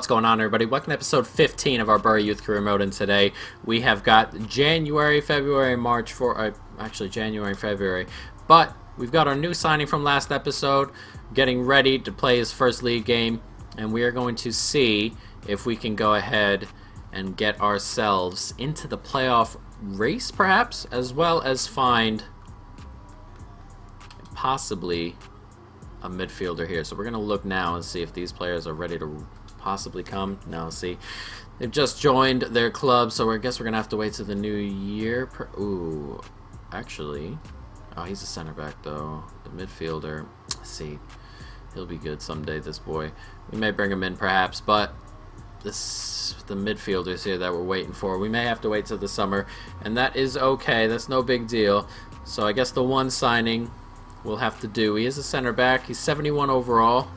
What's going on, everybody? Welcome to episode 15 of our Bury Youth Career Mode, and today we have got January, February, March for actually January and February, but we've got our new signing from last episode getting ready to play his first league game, and we are going to see if we can go ahead and get ourselves into the playoff race, perhaps, as well as find possibly a midfielder here. So we're going to look now and see if these players are ready to possibly come. Now, see, they've just joined their club, so I guess we're going to have to wait till the new year. Ooh, actually, oh, he's a center back, though. The midfielder, let's see, he'll be good someday, this boy. We may bring him in, perhaps, but the midfielders here that we're waiting for, we may have to wait till the summer, and that is okay. That's no big deal. So I guess the one signing we'll have to do. He is a center back. He's 71 overall.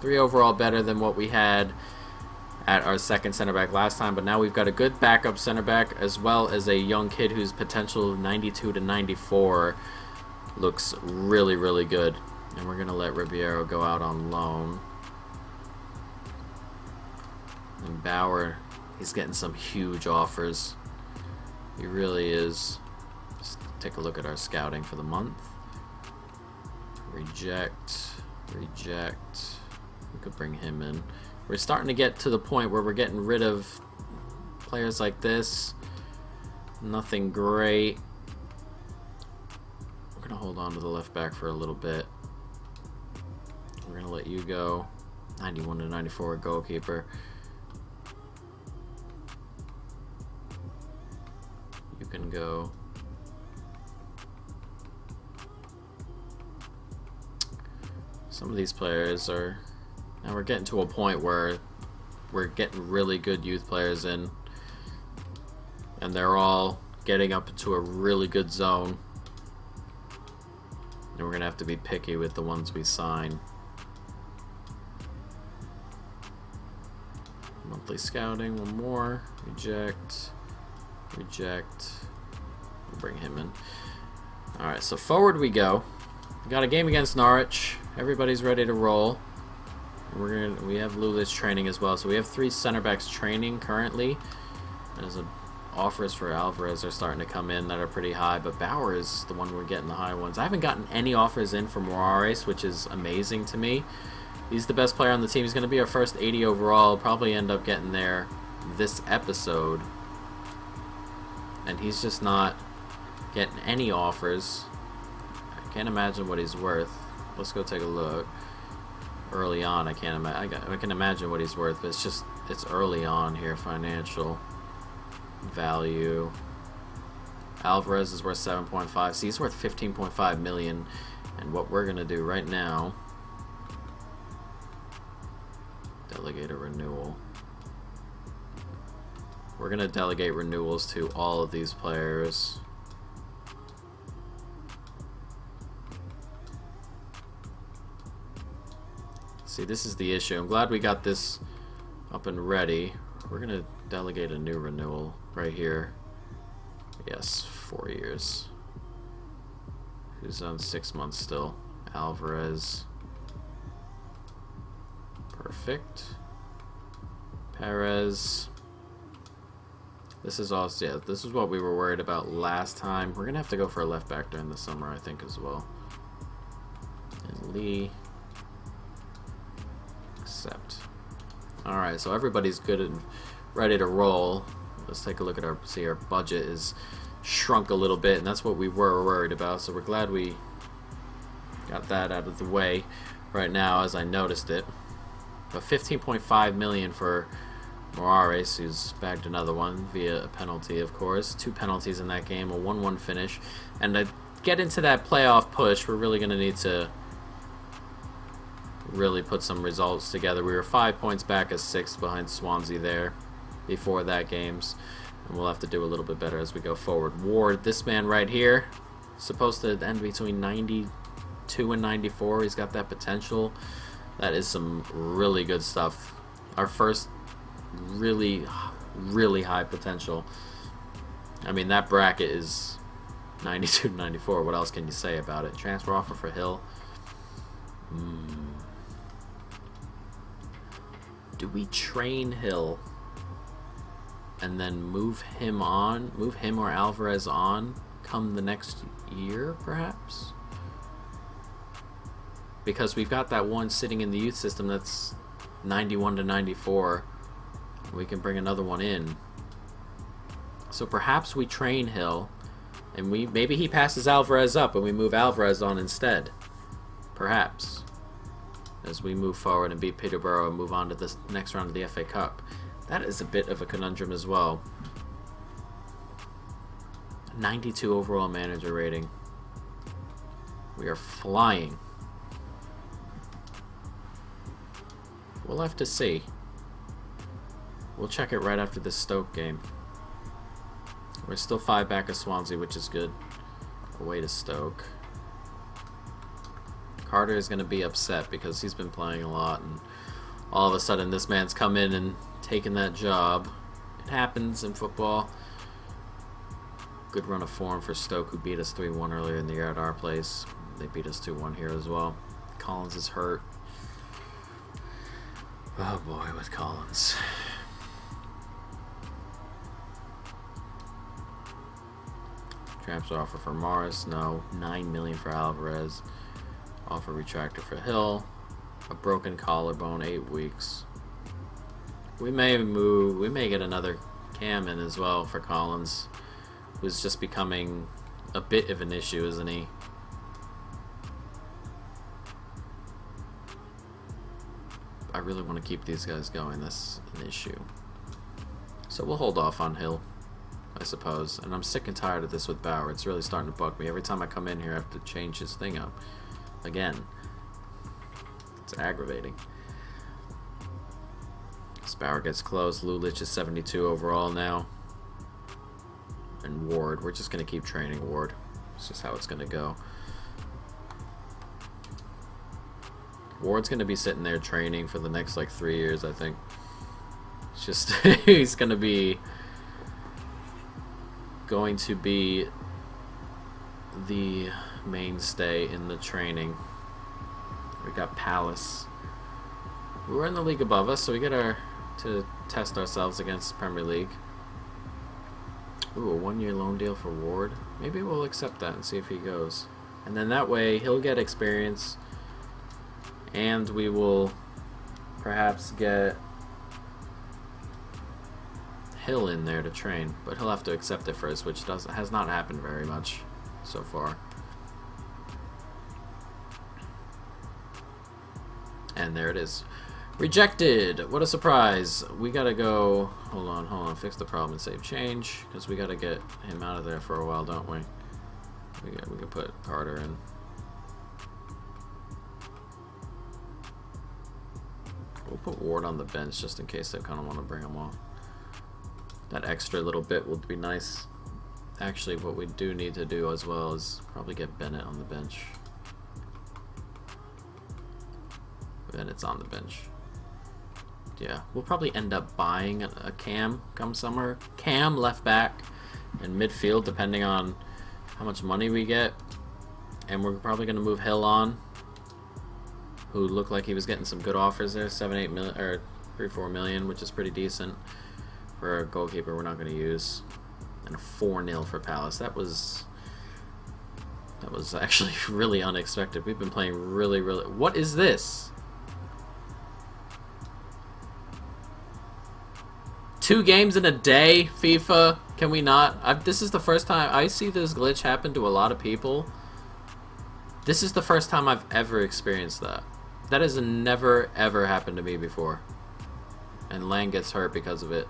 3 overall better than what we had at our second center back last time, but now we've got a good backup center back as well as a young kid whose potential 92 to 94 looks really, really good. And we're going to let Ribeiro go out on loan. And Bauer, he's getting some huge offers. He really is. Let's take a look at our scouting for the month. Reject. Reject. We could bring him in. We're starting to get to the point where we're getting rid of players like this. Nothing great. We're going to hold on to the left back for a little bit. We're going to let you go. 91 to 94 goalkeeper. You can go. Some of these players are... Now we're getting to a point where we're getting really good youth players in, and they're all getting up into a really good zone, and we're gonna have to be picky with the ones we sign. Monthly scouting, one more. Reject. Reject. We'll bring him in. Alright, so forward we go. We got a game against Norwich. Everybody's ready to roll. We have Lulis training as well, so we have 3 center backs training currently. There's offers for Alvarez are starting to come in that are pretty high, but Bauer is the one we're getting the high ones. I haven't gotten any offers in for Morales, which is amazing to me. He's the best player on the team. He's going to be our first 80 overall. Probably end up getting there this episode, and he's just not getting any offers. I can't imagine what he's worth. Let's go take a look. Early on, I can imagine what he's worth, but it's early on here. Financial value. Alvarez is worth 7.5. See, he's worth 15.5 million. And what we're gonna do right now, delegate a renewal. We're gonna delegate renewals to all of these players. See, this is the issue. I'm glad we got this up and ready. We're going to delegate a new renewal right here. Yes, 4 years. Who's on 6 months still? Alvarez. Perfect. Perez. This is also, yeah, this is what we were worried about last time. We're going to have to go for a left back during the summer, I think, as well. And Lee. Accept. Alright, so everybody's good and ready to roll. Let's take a look at our budget is shrunk a little bit, and that's what we were worried about, so we're glad we got that out of the way right now as I noticed it. But 15.5 million for Morales, who's bagged another one via a penalty, of course. 2 penalties in that game, a 1-1 finish. And to get into that playoff push, we're really going to need to really put some results together. We were 5 points back as 6th behind Swansea there before that games, and we'll have to do a little bit better as we go forward. Ward, this man right here, supposed to end between 92 and 94. He's got that potential. That is some really good stuff. Our first really, really high potential. I mean, that bracket is 92 to 94. What else can you say about it? Transfer offer for Hill. Do we train Hill and then move him or Alvarez on come the next year, perhaps? Because we've got that one sitting in the youth system that's 91 to 94. We can bring another one in. So perhaps we train Hill, and maybe he passes Alvarez up and we move Alvarez on instead. Perhaps. As we move forward and beat Peterborough and move on to this next round of the FA Cup. That is a bit of a conundrum as well. 92 overall manager rating. We are flying. We'll have to see. We'll check it right after this Stoke game. We're still 5 back of Swansea, which is good. Away to Stoke. Carter is going to be upset because he's been playing a lot, and all of a sudden this man's come in and taken that job. It happens in football. Good run of form for Stoke, who beat us 3-1 earlier in the year at our place. They beat us 2-1 here as well. Collins is hurt. Oh boy, with Collins. Transfer offer for Morris, no. 9 million for Alvarez. Offer retracted for Hill. A broken collarbone, 8 weeks. We may get another cam in as well for Collins, who's just becoming a bit of an issue, isn't he? I really want to keep these guys going. That's an issue. So we'll hold off on Hill, I suppose. And I'm sick and tired of this with Bauer. It's really starting to bug me. Every time I come in here, I have to change his thing up. Again. It's aggravating. Bauer gets close. Lulich is 72 overall now. And Ward. We're just going to keep training Ward. It's just how it's going to go. Ward's going to be sitting there training for the next, like, 3 years, I think. It's just, he's going to be the mainstay in the training. We got Palace, who are in the league above us, so we get to test ourselves against Premier League. Ooh, a 1-year loan deal for Ward. Maybe we'll accept that and see if he goes. And then that way, he'll get experience, and we will perhaps get Hill in there to train. But he'll have to accept it first, which has not happened very much so far. And there it is. Rejected! What a surprise. We gotta go... Hold on. Fix the problem and save change. Because we gotta get him out of there for a while, don't we? We can put Carter in. We'll put Ward on the bench just in case they kind of want to bring him off. That extra little bit would be nice. Actually, what we do need to do as well is probably get Bennett on the bench. Bennett's on the bench. Yeah, we'll probably end up buying a Cam come summer. Cam left back and midfield, depending on how much money we get. And we're probably going to move Hill on, who looked like he was getting some good offers there, 7-8 million or 3-4 million, which is pretty decent for a goalkeeper we're not going to use. And a 4-0 for Palace. That was actually really unexpected. We've been playing really. What is this? 2 games in a day, FIFA? Can we not? This is the first time I see this glitch happen to a lot of people. This is the first time I've ever experienced that. That has never, ever happened to me before. And Lang gets hurt because of it.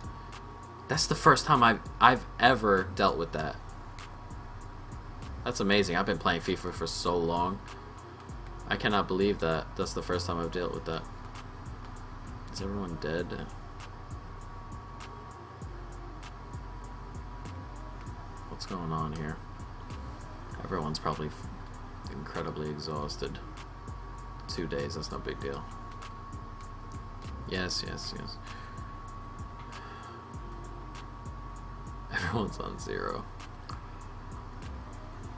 That's the first time I've ever dealt with that. That's amazing. I've been playing FIFA for so long. I cannot believe that. That's the first time I've dealt with that. Is everyone dead? What's going on here? Everyone's probably incredibly exhausted. 2 days, that's no big deal. Yes. Everyone's on 0.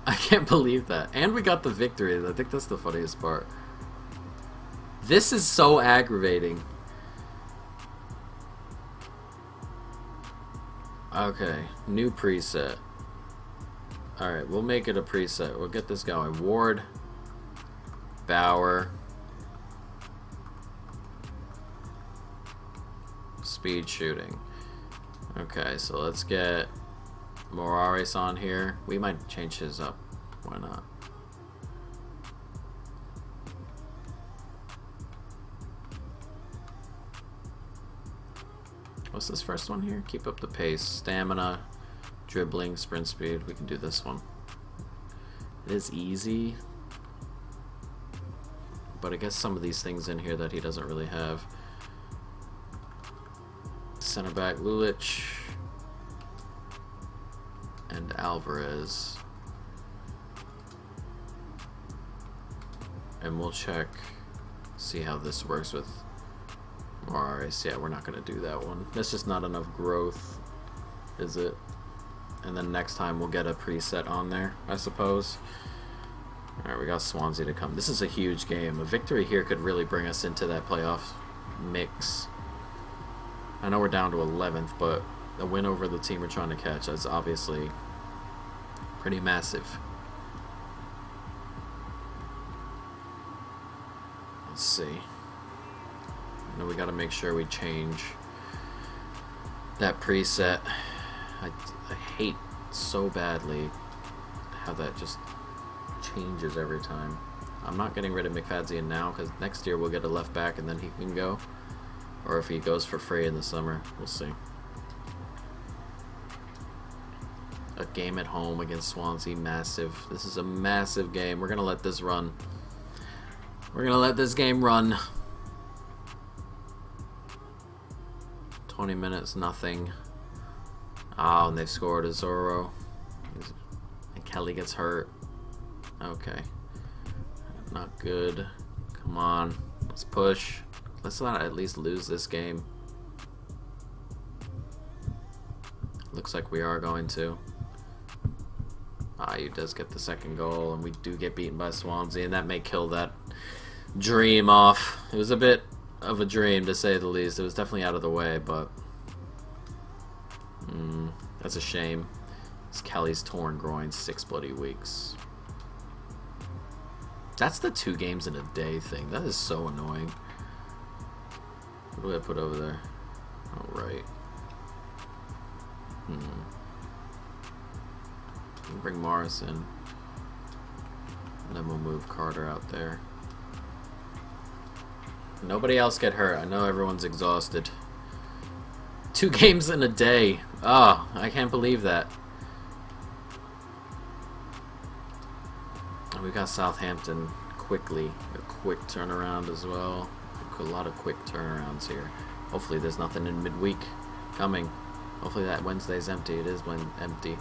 I can't believe that. And we got the victory. I think that's the funniest part. This is so aggravating. Okay, new preset. Alright, we'll make it a preset. We'll get this going. Ward, Bauer, speed shooting. Okay, so let's get Morales on here. We might change his up. Why not? What's this first one here? Keep up the pace. Stamina, dribbling, sprint speed. We can do this one. It is easy, but I guess some of these things in here that he doesn't really have. Center back Lulich and Alvarez. And we'll check, see how this works with Morales. Yeah, we're not going to do that one. That's just not enough growth, is it? And then next time we'll get a preset on there, I suppose. Alright, we got Swansea to come. This is a huge game. A victory here could really bring us into that playoff mix. I know we're down to 11th, but a win over the team we're trying to catch is obviously pretty massive. Let's see. Now we got to make sure we change that preset. I hate so badly how that just changes every time. I'm not getting rid of McFadzean now because next year we'll get a left back and then he can go. Or if he goes for free in the summer, we'll see. A game at home against Swansea, massive. This is a massive game. We're going to let this run. We're going to let this game run. 20 minutes, nothing. Oh, and they've scored a Zorro. And Kelly gets hurt. Okay. Not good. Come on. Let's push. Let's not at least lose this game. Looks like we are going to. He does get the second goal, and we do get beaten by Swansea, and that may kill that dream off. It was a bit of a dream, to say the least. It was definitely out of the way, but that's a shame. It's Kelly's torn groin, 6 bloody weeks. That's the 2 games in a day thing. That is so annoying. What do I put over there? Oh, right. Bring Morris in. And then we'll move Carter out there. Nobody else get hurt. I know everyone's exhausted. 2 games in a day. Oh, I can't believe that. And we got Southampton quickly. A quick turnaround as well. A lot of quick turnarounds here. Hopefully there's nothing in midweek coming. Hopefully that Wednesday's empty. It is empty.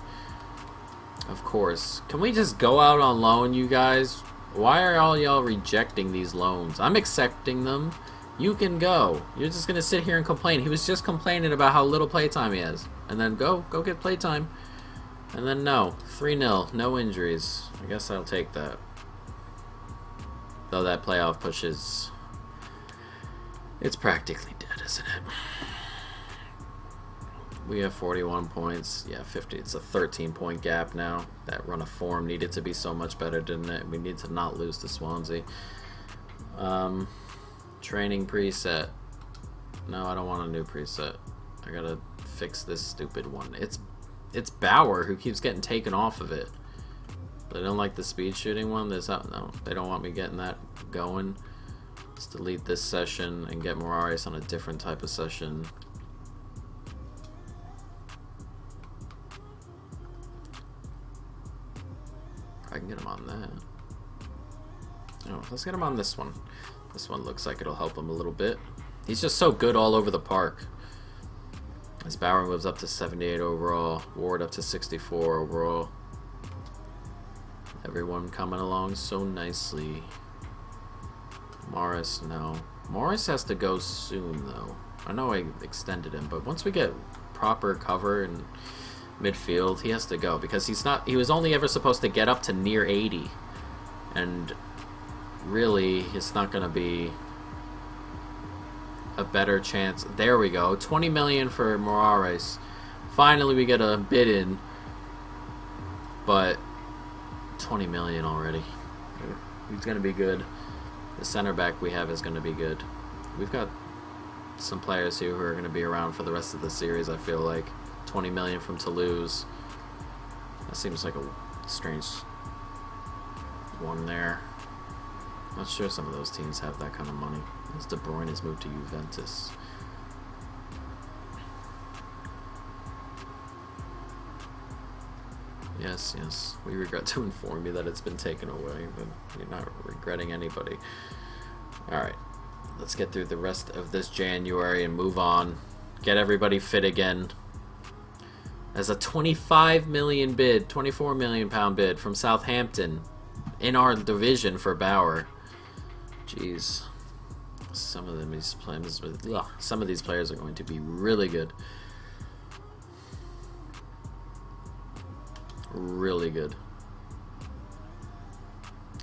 Of course. Can we just go out on loan, you guys? Why are all y'all rejecting these loans? I'm accepting them. You can go. You're just going to sit here and complain. He was just complaining about how little playtime he has. And then go get playtime. And then no. 3-0. No injuries. I guess I'll take that. Though that playoff push is... it's practically dead, isn't it? We have 41 points. Yeah, 50. It's a 13-point gap now. That run of form needed to be so much better, didn't it? We need to not lose to Swansea. Training preset. No, I don't want a new preset. I gotta fix this stupid one. It's Bauer who keeps getting taken off of it. They don't like the speed shooting one. No, they don't want me getting that going. Let's delete this session and get Morales on a different type of session. I can get him on that. Oh, let's get him on this one. This one looks like it'll help him a little bit. He's just so good all over the park. As Bauer moves up to 78 overall, Ward up to 64 overall. Everyone coming along so nicely. Morris, no. Morris has to go soon, though. I know I extended him, but once we get proper cover in midfield, he has to go because he was only ever supposed to get up to near 80, and really it's not going to be a better chance. There we go. 20 million for Morales, Finally, we get a bid in, but 20 million already. He's going to be good. The center back we have is going to be good. We've got some players here who are going to be around for the rest of the series, I feel like. 20 million from Toulouse. That seems like a strange one there. Not sure some of those teams have that kind of money. As De Bruyne has moved to Juventus. Yes, yes. We regret to inform you that it's been taken away, but you're not regretting anybody. Alright. Let's get through the rest of this January and move on. Get everybody fit again. As a 25 million bid, 24 million pound bid from Southampton in our division for Bauer. Jeez. Some of these players are going to be really good. Really good.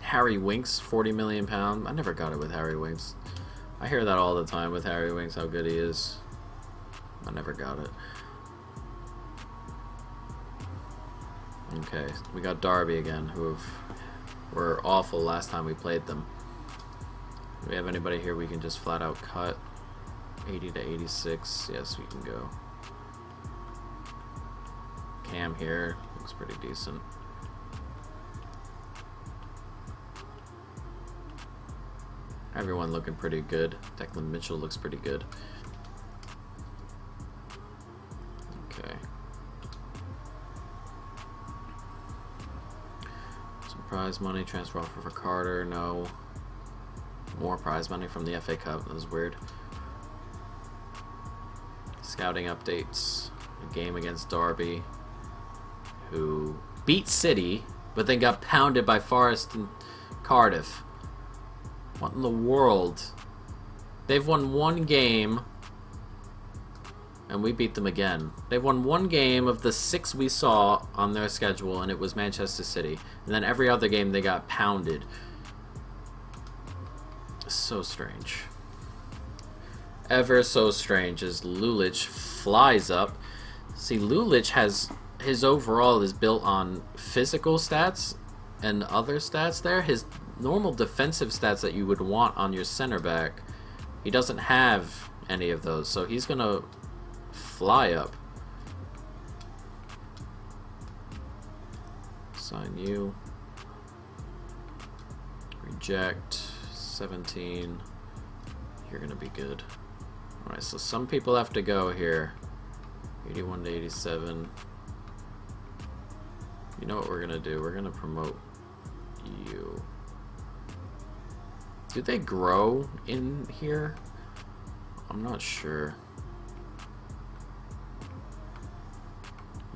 Harry Winks, 40 million pound. I never got it with Harry Winks. I hear that all the time with Harry Winks, how good he is. I never got it. Okay, we got Derby again, who were awful last time we played them. Do we have anybody here we can just flat out cut? 80 to 86. Yes, we can go. Cam here looks pretty decent. Everyone looking pretty good. Declan Mitchell looks pretty good. Okay. Some prize money. Transfer offer for Carter. No. More prize money from the FA Cup. That was weird. Scouting updates. A game against Derby, who beat City, but then got pounded by Forest and Cardiff. What in the world? They've won one game, and we beat them again. They've won one game of the 6 we saw on their schedule, and it was Manchester City. And then every other game they got pounded. So strange. Ever so strange as Lulic flies up. See, Lulic has... his overall is built on physical stats and other stats there. His normal defensive stats that you would want on your center back, he doesn't have any of those. So he's going to fly up. Sign you. Reject. 17. You're going to be good. Alright, so some people have to go here. 81 to 87. You know what we're gonna do? We're gonna promote you. Do they grow in here? I'm not sure.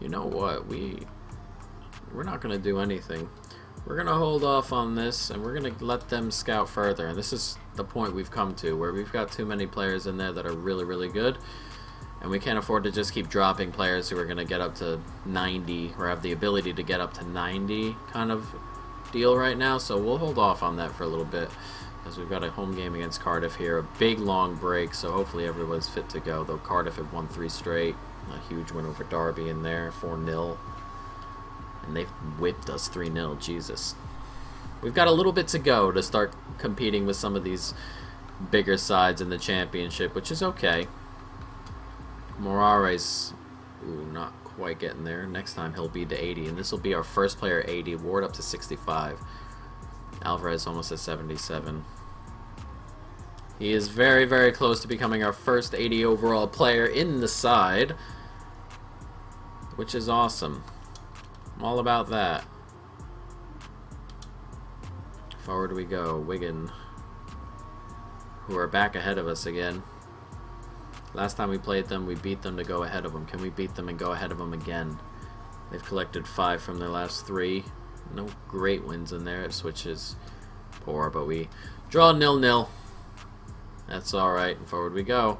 You know what? We're not gonna do anything. We're gonna hold off on this, and we're gonna let them scout further. And this is the point we've come to, where we've got too many players in there that are really, really good. And we can't afford to just keep dropping players who are going to get up to 90 or have the ability to get up to 90 kind of deal right now. So we'll hold off on that for a little bit, as we've got a home game against Cardiff here. A big long break, so hopefully everyone's fit to go. Though Cardiff have won 3 straight. A huge win over Derby in there, 4-0. And they've whipped us 3-0. Jesus. We've got a little bit to go to start competing with some of these bigger sides in the championship, which is okay. Moraes, ooh, not quite getting there. Next time he'll be to 80, and this will be our first player 80. Ward up to 65. Alvarez almost at 77. He is very, very close to becoming our first 80 overall player in the side, which is awesome. I'm all about that. Forward we go. Wigan, who are back ahead of us again. Last time we played them, we beat them to go ahead of them. Can we beat them and go ahead of them again? They've collected 5 from their last 3. No great wins in there. Ipswich is poor, but we draw 0-0. That's alright. Forward we go.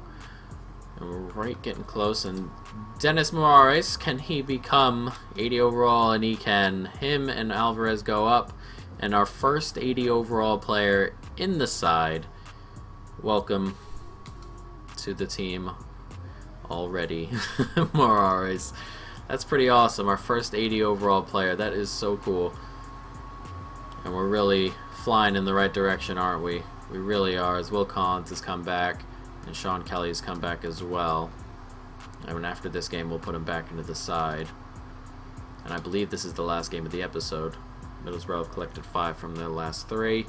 And we're right getting close. And Dennis Moraes, can he become 80 overall? And he can. Him and Alvarez go up. And our first 80 overall player in the side. Welcome to the team. already. Morales. That's pretty awesome. Our first 80 overall player. That is so cool. And we're really flying in the right direction, aren't we? We really are, as Will Collins has come back and Sean Kelly's come back as well. And after this game, we'll put him back into the side. And I believe this is the last game of the episode. Middlesbrough have collected 5 from their last 3.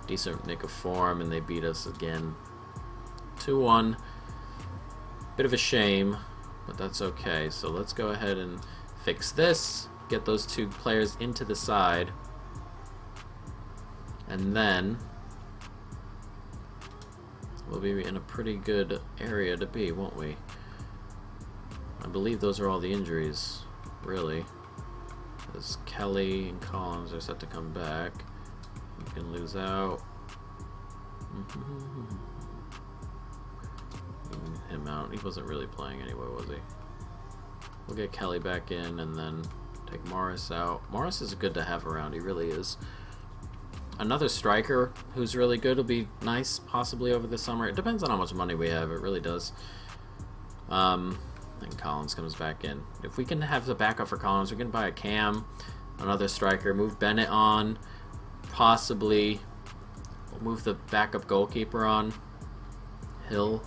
Decent nick of form, and they beat us again 2-1. Bit of a shame, but that's okay. So let's go ahead and fix this. Get those 2 players into the side. And then we'll be in a pretty good area to be, won't we? I believe those are all the injuries, really. Because Kelly and Collins are set to come back. You can lose out. Him out. He wasn't really playing anyway, was he? We'll get Kelly back in and then take Morris out. Morris is good to have around. He really is. Another striker who's really good will be nice, possibly over the summer. It depends on how much money we have. It really does. And Collins comes back in. If we can have the backup for Collins, we can buy a Cam, another striker, move Bennett on, possibly we'll move the backup goalkeeper on, Hill.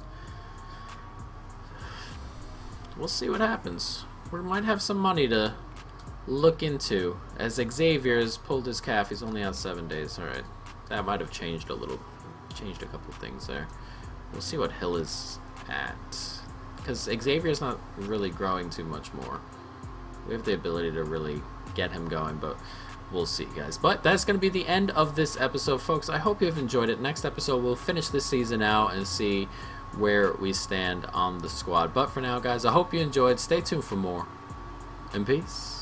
We'll see what happens. We might have some money to look into. As Xavier's pulled his calf, he's only out 7 days. Alright, that might have changed a little, changed a couple things there. We'll see what Hill is at. Because Xavier's not really growing too much more. We have the ability to really get him going, but we'll see, guys. But that's going to be the end of this episode, folks. I hope you've enjoyed it. Next episode, we'll finish this season out and see where we stand on the squad. But for now, guys, I hope you enjoyed. Stay tuned for more. And peace.